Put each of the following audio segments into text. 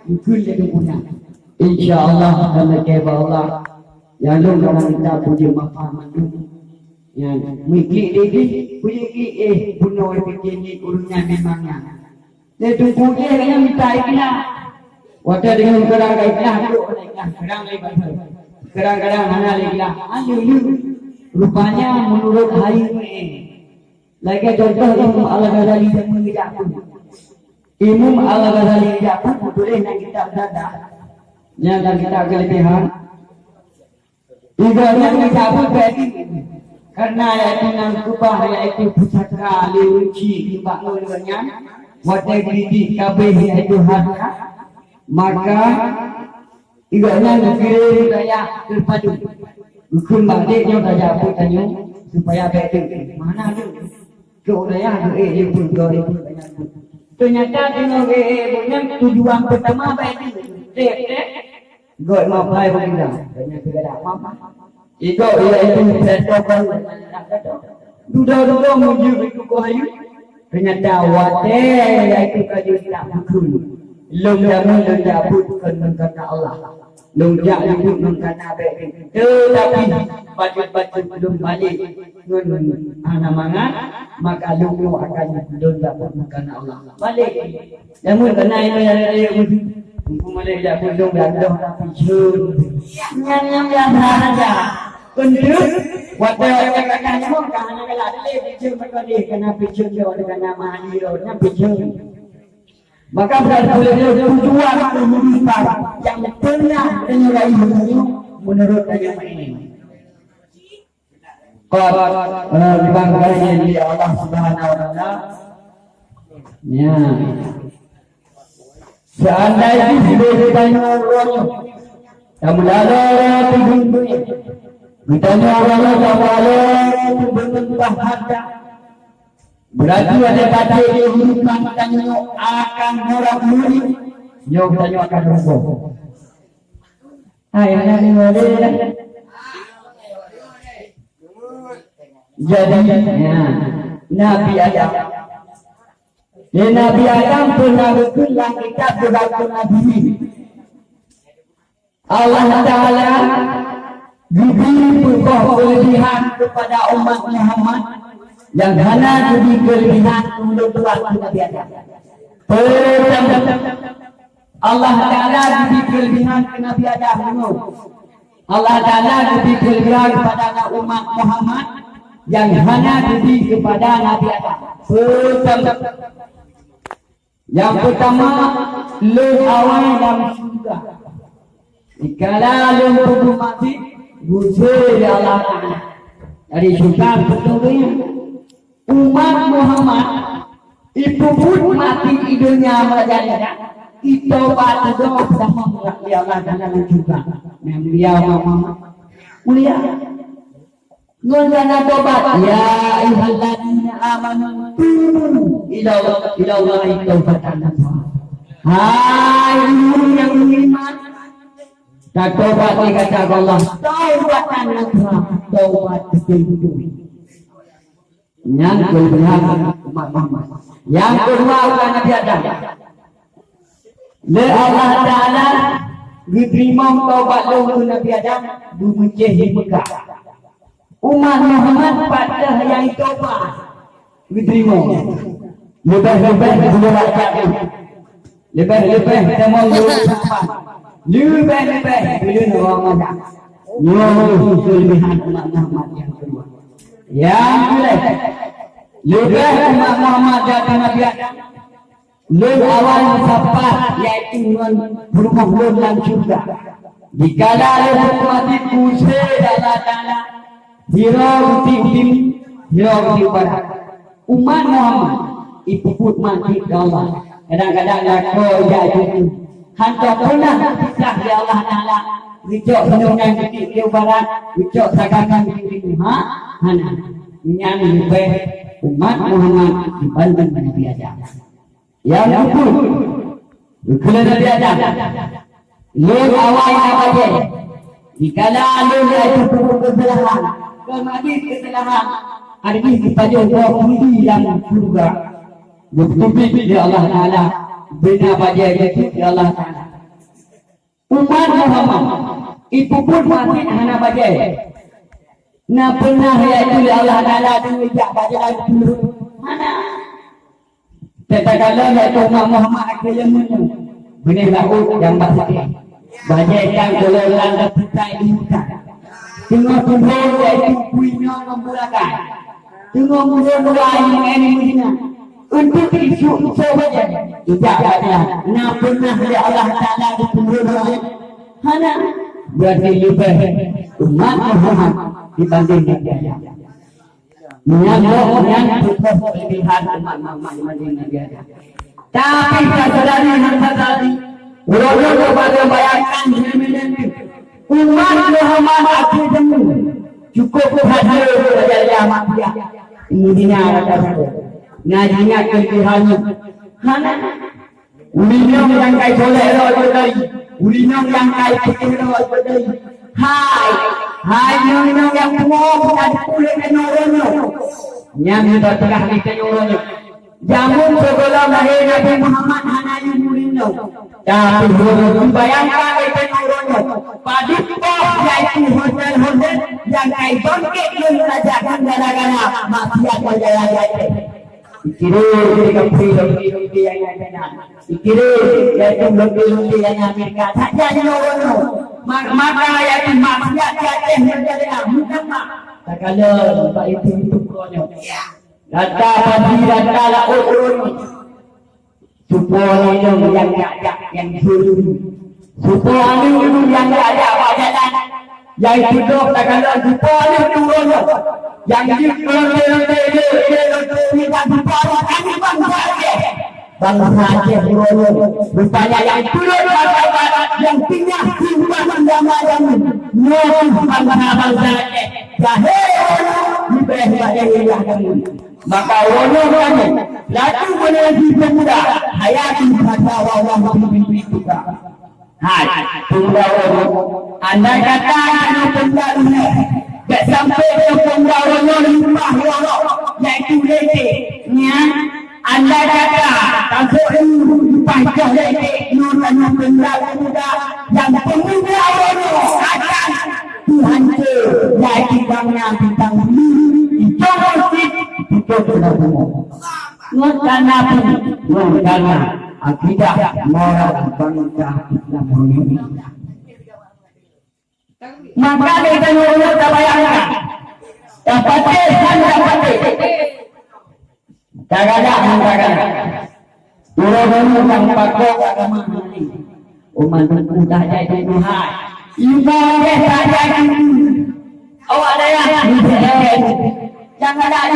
mungkin dia punya. InsyaAllah dalam keba Allah yang lu orang kita puji mafaman tu yang mikir lagi puji bunuh fikir ni urunya memangnya dia tunggu dia kena minta ikhlas wadah dengan kerang ikhlas tu ikhlas kerang ikhlas kerang-kerang mana ikhlas ayo rupanya menurut hari ini lagi contoh Imam Al-Ghazali yang mengidak Imam Al-Ghazali tidak pun boleh nak kita berada yang kita kelebihan iganya kita pun berarti karena yaitu nang kubah yaitu pusaka leuci dibangun dengan wadah kritik kabeh yaitu harta maka iganya negeri daya terpadu bukan maknanya saja pun tanya supaya betul mana tu keudaya dia pun dari ternyata dengan punya tujuan pertama baik God maafai baginda banyak tidak maaf itu iaitu protokol duda menuju itu kohayu ternyata wate iaitu kayu tidak makul lom jamu lom jabut kata Allah lom jabut kata baik tetapi baju belum balik anak mangan maka lom akan lom jabut kata Allah balik namun kena ini ada Hukum boleh tak pundung gantung pisun. Nyam yang saja. Penduk waktu kakaknya pun kahana kelak dia pisun mereka dia kena pisun dia dengan nama hero nya pisun. Maka boleh dia tujuan kehidupan yang pernah menyurai menurut agama ini. Kalau dibanggakan oleh Allah Subhanahu wa taala. Ya. Seandainya sudah ditanya orang kamu lalu tinggi ditanya orang kamu lalu berubah harta berarti ada kata kehidupan tanya akan orang murid yang tanya akan rubuh hai anak ni boleh jadi Nabi Adam Nabi Adam pernah berkulang kitab berlaku Nabi Allah Ta'ala diberi kelebihan kepada umat Muhammad yang hanya diberi kelebihan untuk waktu Nabi Adam Allah Ta'ala diberi kelebihan ke Nabi Adam Allah Ta'ala diberi kelebihan kepada umat Muhammad yang hanya diberi kepada Nabi Adam yang pertama lem awal dalam surga dikala lem tubuh mati gusur Allah Ta'ala dari surga betulnya umat Muhammad ibu pun mati idenya merajalela itu pada doa bersama melalui Allah Ta'ala surga yang beliau Muhammad mulia Nurjana tobat ya ayyuhalladzina amanu ila Allahi taubatan nasuha. Hai yang beriman dan tobat kata Allah taubatan nasuha taubat betul-betul. Yang kedua umat Muhammad. Yang kedua Nabi Adam. Le Allah Taala diterima taubat Nabi Adam di Mekah. Umat Muhammad pada yang tobat diterima lebih-lebih sebelum waktu lebih-lebih kita mau lebih-lebih belum orang ada kelebihan umat Muhammad yang kedua yang lebih umat Muhammad datang Nabi Adam lebih awal sahabat yaitu berumah dalam surga dikala lebih mati kusir Allah Ta'ala Hiro barat umat Muhammad ibu put mati Allah kadang-kadang aku jadi hantar pernah pisah di Allah Ta'ala wicok senungan di barat wicok sagakan di hana yang lebih umat Muhammad dibanding Nabi Adam yang betul Nabi Adam lu awal apa dia dikala lu itu kesalahan kemudian kesalahan hari ini kepada orang mulia yang surga betul-betul di Allah Ta'ala bina pada itu di Allah Ta'ala umat Muhammad itu pun mati hana bajai. Na pernah ya itu Allah Taala dijak bajai itu. Mana? Tetakala ya itu umat Muhammad akhirnya mana? Benih laut yang basi. Bajai yang golelan dan petai di muka. Tengok kubur ya itu punya membulakan. Tengok kubur lain ini mudina. Untuk isu sahaja tidak ada. Na pernah ya Allah Taala di kubur hana berarti lebih umat Muhammad dibanding dia. Menyangkut kelebihan umat Muhammad dibanding dia. Tapi sadari harta tadi, walaupun kepada bayangkan umat Muhammad akhirnya cukup hadir pada manusia. Kemudian ada ngajinya kelebihannya. Hana ulinyong yang kaya soleh roh ulinyong yang kaya putih roh hai ulinyong yang semua ada kulit kenyorongnya yang bertengah di kenyorongnya jamun segala lahir Nabi Muhammad hananya ulinyong tapi bayangkan di kenyorongnya padipah yaitu hotel-hotel yang kaya bangkit yang rajakan gara-gara maksiat berjaya-jaya Ikire lebih yang ada. Ikire yaitu lebih yang Amerika. Saja nyono. Maka yaitu maksiat yang menjadi bukan mak. Tak kala Pak itu konyo. Data pasti data la urun. Supaya yang ajak yang suruh. Supaya yang ajak bajalan. Yang hidup tak kala supaya turun. Yang bangsa Aceh rupanya yang turun yang punya simpan nama yang bangsa Aceh maka wono kami laku menelanji pemuda hayati kata wawang juga hai pemuda wono anda kata anak pemuda dunia tak sampai ke pemuda wono rumah wono yaitu letiknya anda kata takut pajak letik nurani pemuda yang pemuda wono akan Tuhan ke yaitu bangnya bintang itu Nurkana Nurkana akidah moral bangsa Islam ini. Maka kita nyuruh bayangkan dapat kagak turun yang pakok agama ini umat muda jadi Tuhan ibadah saja ada yang ada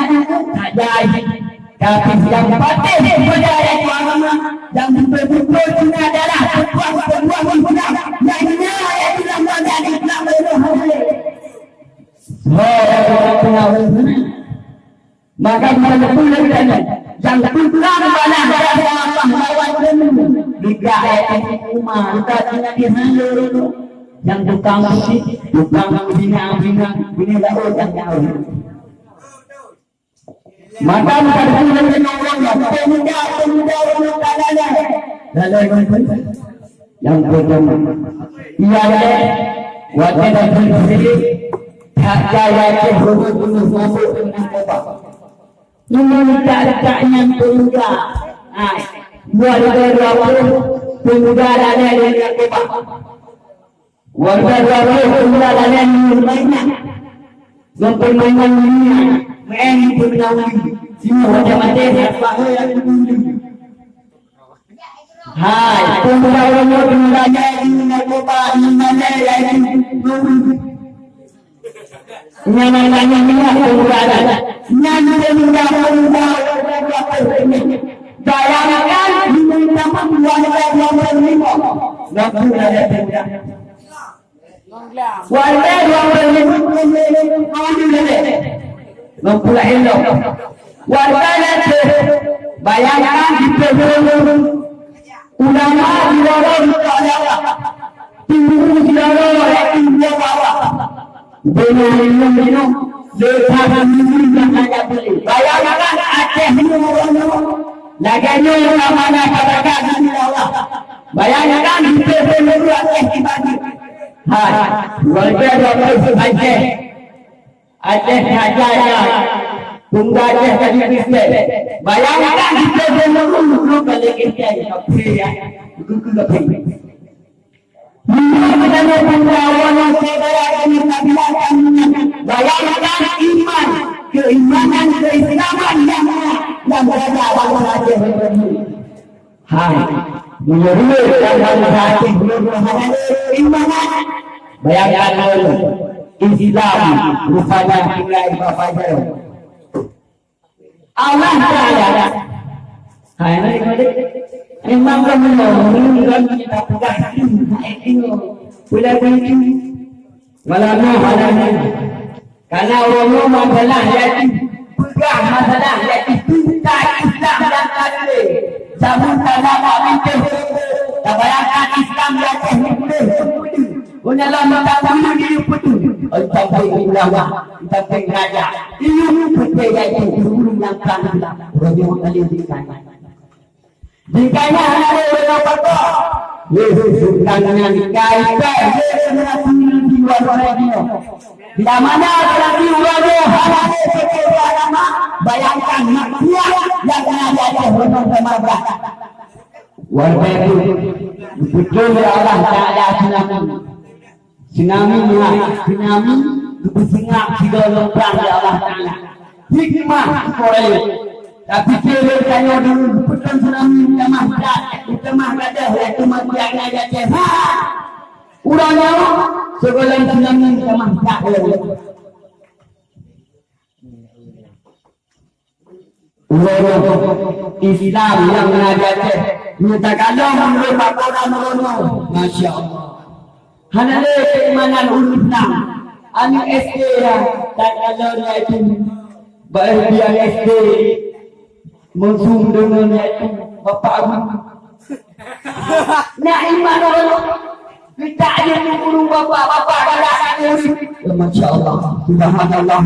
itu saja tapi yang pasti percaya agama yang betul-betul ini adalah perbuatan muda yang itu yang menjadi Islam maka betul yang pulang pada pahlawan juga umat kita dihalu yang tukang bina yang jauh maka betul pemuda kanannya yang pertama ia adalah wajib sendiri hak jaya kehormatan dengan koba meminta-minta pemuda warga pemuda ada dengan koba warga pemuda ada yang banyak mempermainkan dunia main pemuda semua macam-macam hai pemuda dengan koba mana yang nyanyi pemuda ada nyanyi pemuda bayangkan nama warga yang berlima warga yang berlima mempunyai elok warga nanti bayangkan di pemuda ulama di dalam tinggi di dalam tinggi bawah minum lepas minum yang ada beli bayangkan Aceh minum laganya mana katakan Allah Bayangkan kita berdua Aceh dibagi. Hai, warga Aceh saja tunggal Aceh tadi Kristen. Bayangkan kita berdua kali Kristen. Okey ya. Kuku lebih. Kita berlawan saudara ini tabiatan. Bayangkan iman, keimanan, keislaman yang berada dalam Aceh ini. Hai, menurut dalam hati belum ada keimanan. Bayangkan Islam rupanya tinggal Bapak Jero. Allah Taala. Hai, memang menurut kita pegang itu boleh begitu. Malam karena orang masalah yang pegang masalah yang cinta Islam dan takdir. Zaman tanah kami bayangkan Islam yang boleh. Punya lama tak boleh dia betul. Sampai ulama, sampai raja. Ini percaya itu guru yang kan rojo kali dikan. Dikanya ada apa? Yesus kanannya dikaikan di luar radio. Bila mana lagi radio hari pertama bayangkan manusia yang ada honor sama warga itu betul Allah Taala tsunami bersingap di dalam perang Allah Taala hikmah Korea. Tapi kira tanya dulu betul tsunami jamah gadah itu matian aja cema. Urangnya segala tsunami jamah gadah. Islam yang mengajar menyatakan menurut orang Masya Allah. Hanya keimanan Islam. Anu SD ya, tak kalau itu bahagia SD. Mensum dengan itu Bapak Abu. Nak iman orang kita ada di burung Bapak galak murid. Masya Allah. Subhanallah.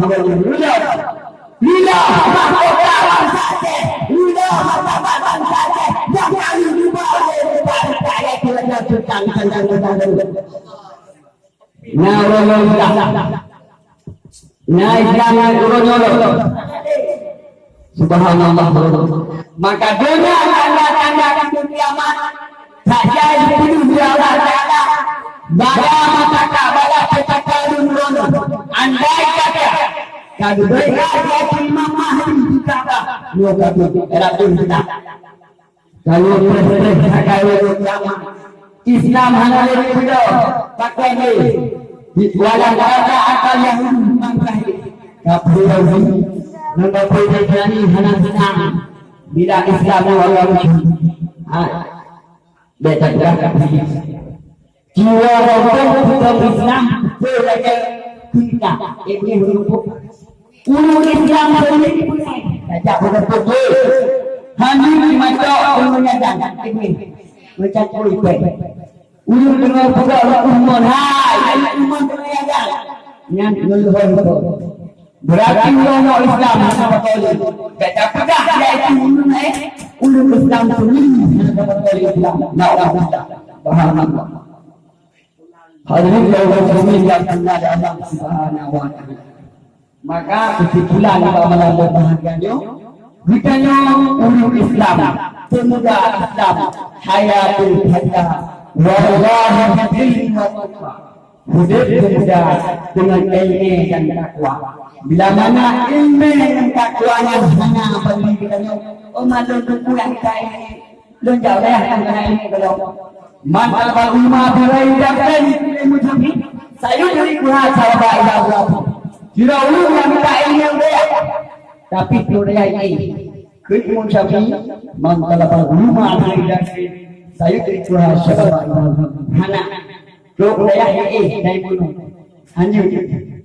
Lila mahkota bangsa. Lila mahkota bangsa. Jangan dibawa bangsa yang tentang. Nah orang nah Islam orang Subhanallah. Maka dunia tanda-tanda kiamat saja itu Allah Taala. Bala mataka bala petaka dunia. Andai kata kadai ada Imam Mahdi kata dua kali era kita. Kalau kita kalau kiamat Islam hanya itu pakai ni walau ada akal yang mangkai kapur Nampak berani hana senang bila Islam orang betul tak jiwa orang Islam belajar kita ini untuk ulun Islam ini baca betul hanya macam menyadar ini macam politik ulun dengan pegang umur hai umur menyadar yang dulu berarti ulama Islam betul. Kata pedah dia itu ulama Islam sendiri betul Islam. Nah, paham tak? Hadirin muslimin yang ada Allah Subhanahu wa taala. Maka kesimpulan bahwa bahagiannya ditanya ulama Islam, pemuda Islam, hayatul hatta wallahi hadin wa taqwa. Hidup pemuda dengan ilmu dan takwa. Bila mana ilmu dan takwanya hanya pendidikannya, malu pulang kai, lu jauh dah kena ini kalau mata ulama beritakan ilmu ini, saya jadi kurang sahabat Allah. Tidak ulun yang minta ilmu yang dia, tapi dia ini ilmu Syafi'i, mata ulama beritakan saya jadi kurang sahabat Allah. Hana, lu dia ini dari bunuh, hanya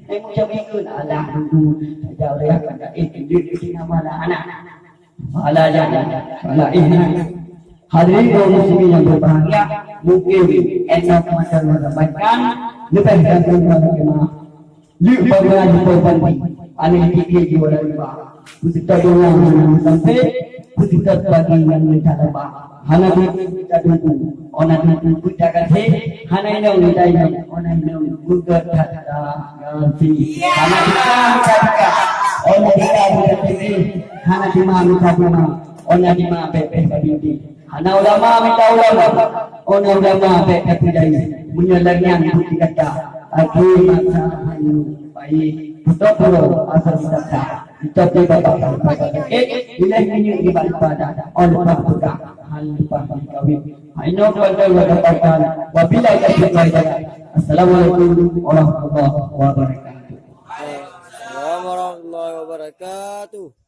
macam itu Allah dulu jauh dia kata itu nama anak Allah jangan Allah ini hadirin kaum muslimin yang berbahagia mungkin enak macam menyampaikan lebih dari bagaimana lebih dari penting aneh fikir jiwa dan kita dengan sampai kita bagi yang mencari hana kita tunggu ona tunggu jaga he hana inong dai ona inong buka kata si hana kita ona kita buka ini hana dima minta dima ona dima pepe kabinti hana ulama minta ulama ona ulama pepe pidai munyalagnya bukti kata aku masa hayu baik betul asal kita tapi bapak ilahi ini ibadah oleh buka hal kawin aino pada wadatan wabillahi taufiq assalamualaikum warahmatullahi wabarakatuh Assalamualaikum warahmatullahi wabarakatuh.